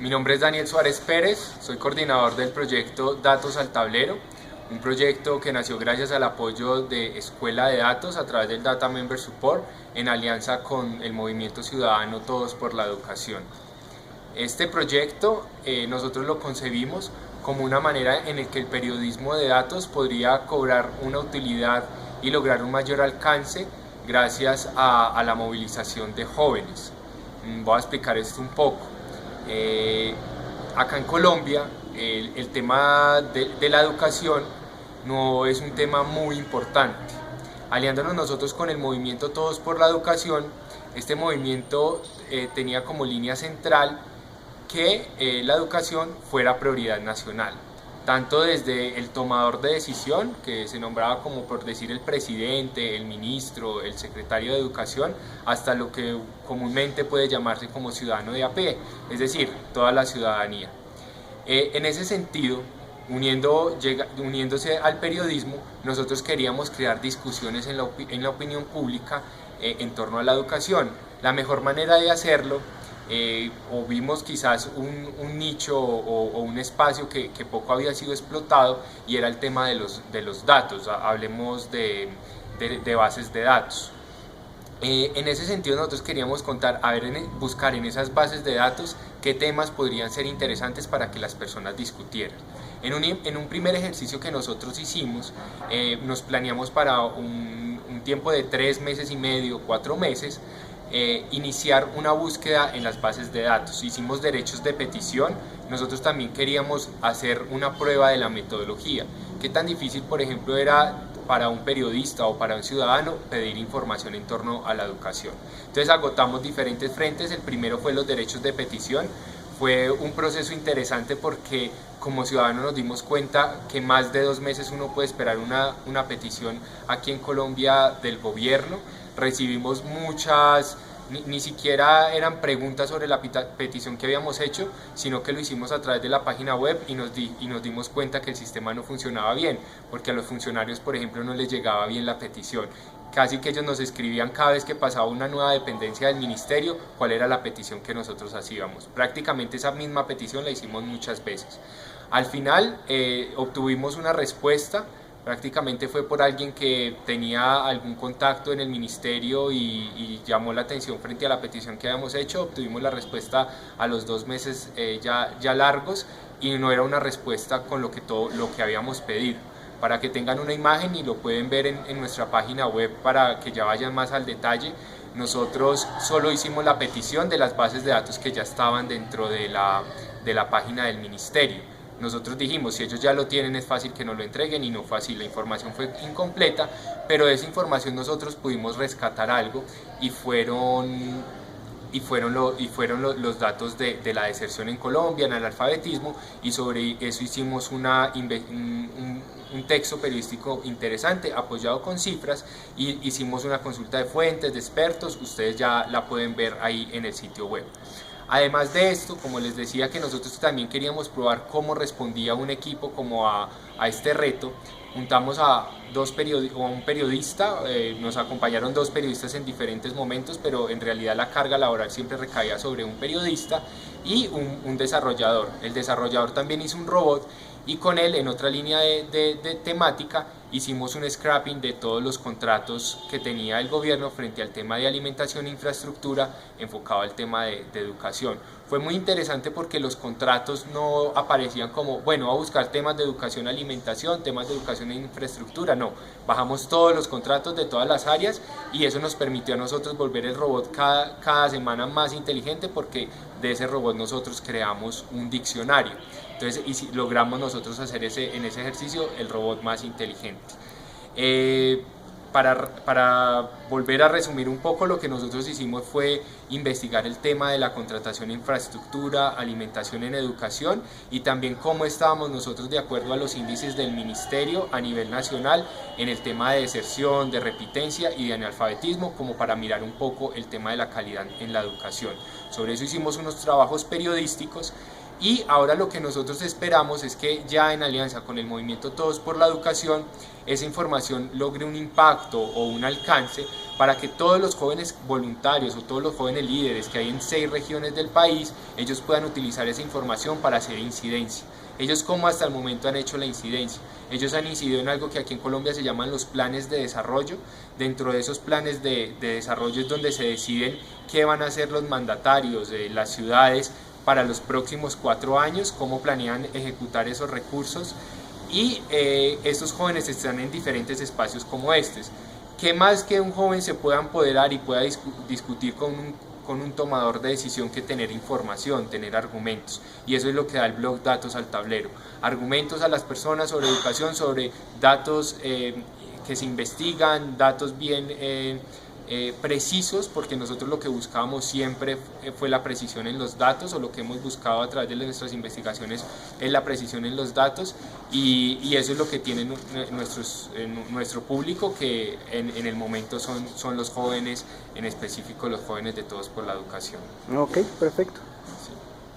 Mi nombre es Daniel Suárez Pérez, soy coordinador del proyecto Datos al Tablero, un proyecto que nació gracias al apoyo de Escuela de Datos a través del Data Member Support en alianza con el Movimiento Ciudadano Todos por la Educación. Este proyecto nosotros lo concebimos como una manera en la que el periodismo de datos podría cobrar una utilidad y lograr un mayor alcance gracias a la movilización de jóvenes. Voy a explicar esto un poco. Acá en Colombia el tema de la educación no es un tema muy importante. Aliándonos nosotros con el movimiento Todos por la Educación, este movimiento tenía como línea central que la educación fuera prioridad nacional, tanto desde el tomador de decisión, que se nombraba como por decir el presidente, el ministro, el secretario de educación, hasta lo que comúnmente puede llamarse como ciudadano de a pie, es decir, toda la ciudadanía. En ese sentido, uniéndose al periodismo, nosotros queríamos crear discusiones en la opinión pública en torno a la educación. La mejor manera de hacerlo, o vimos quizás un nicho o un espacio que poco había sido explotado, y era el tema de los datos. Hablemos de bases de datos. En ese sentido nosotros queríamos buscar en esas bases de datos qué temas podrían ser interesantes para que las personas discutieran. En un primer ejercicio que nosotros hicimos, nos planeamos para un tiempo de 3 meses y medio, 4 meses, iniciar una búsqueda en las bases de datos. Hicimos derechos de petición. Nosotros también queríamos hacer una prueba de la metodología. ¿Qué tan difícil, por ejemplo, era para un periodista o para un ciudadano pedir información en torno a la educación? Entonces agotamos diferentes frentes. El primero fue los derechos de petición. Fue un proceso interesante porque como ciudadanos nos dimos cuenta que más de 2 meses uno puede esperar una petición aquí en Colombia del gobierno. Recibimos muchas, ni siquiera eran preguntas sobre la petición que habíamos hecho, sino que lo hicimos a través de la página web y nos dimos cuenta que el sistema no funcionaba bien, porque a los funcionarios, por ejemplo, no les llegaba bien la petición. Casi que ellos nos escribían cada vez que pasaba una nueva dependencia del ministerio cuál era la petición que nosotros hacíamos. Prácticamente esa misma petición la hicimos muchas veces. Al final obtuvimos una respuesta. Prácticamente fue por alguien que tenía algún contacto en el ministerio y llamó la atención frente a la petición que habíamos hecho. Obtuvimos la respuesta a los 2 meses ya largos, y no era una respuesta con todo lo que habíamos pedido. Para que tengan una imagen, y lo pueden ver en nuestra página web para que ya vayan más al detalle, nosotros solo hicimos la petición de las bases de datos que ya estaban dentro de la página del ministerio. Nosotros dijimos, si ellos ya lo tienen es fácil que nos lo entreguen, y no fue así. La información fue incompleta, pero de esa información nosotros pudimos rescatar algo, y fueron los datos de la deserción en Colombia, en el analfabetismo, y sobre eso hicimos un texto periodístico interesante apoyado con cifras, y hicimos una consulta de fuentes, de expertos. Ustedes ya la pueden ver ahí en el sitio web. Además de esto, como les decía, que nosotros también queríamos probar cómo respondía un equipo como a este reto, juntamos a un periodista. Nos acompañaron 2 periodistas en diferentes momentos, pero en realidad la carga laboral siempre recaía sobre un periodista y un desarrollador. El desarrollador también hizo un robot, y con él, en otra línea de temática, hicimos un scrapping de todos los contratos que tenía el gobierno frente al tema de alimentación e infraestructura, enfocado al tema de educación. Fue muy interesante porque los contratos no aparecían como, bueno, a buscar temas de educación, alimentación, temas de educación e infraestructura. No, bajamos todos los contratos de todas las áreas, y eso nos permitió a nosotros volver el robot cada semana más inteligente, porque de ese robot nosotros creamos un diccionario. Entonces logramos nosotros hacer en ese ejercicio el robot más inteligente. Para volver a resumir un poco, lo que nosotros hicimos fue investigar el tema de la contratación en infraestructura, alimentación en educación, y también cómo estábamos nosotros de acuerdo a los índices del ministerio a nivel nacional en el tema de deserción, de repitencia y de analfabetismo, como para mirar un poco el tema de la calidad en la educación. Sobre eso hicimos unos trabajos periodísticos, Y ahora lo que nosotros esperamos es que ya en alianza con el movimiento Todos por la Educación, esa información logre un impacto o un alcance para que todos los jóvenes voluntarios o todos los jóvenes líderes que hay en 6 regiones del país, ellos puedan utilizar esa información para hacer incidencia. Ellos como hasta el momento han hecho la incidencia. Ellos han incidido en algo que aquí en Colombia se llaman los planes de desarrollo. Dentro de esos planes de desarrollo es donde se deciden qué van a hacer los mandatarios de las ciudades para los próximos 4 años, cómo planean ejecutar esos recursos, y estos jóvenes están en diferentes espacios como estos. ¿Qué más que un joven se pueda empoderar y pueda discutir con un tomador de decisión que tener información, tener argumentos? Y eso es lo que da el blog Datos al Tablero. Argumentos a las personas sobre educación, sobre datos que se investigan, datos bien precisos, porque nosotros lo que buscábamos siempre fue la precisión en los datos, o lo que hemos buscado a través de nuestras investigaciones es la precisión en los datos, y eso es lo que tiene nuestro público, que en el momento son los jóvenes, en específico los jóvenes de Todos por la Educación. Ok, perfecto.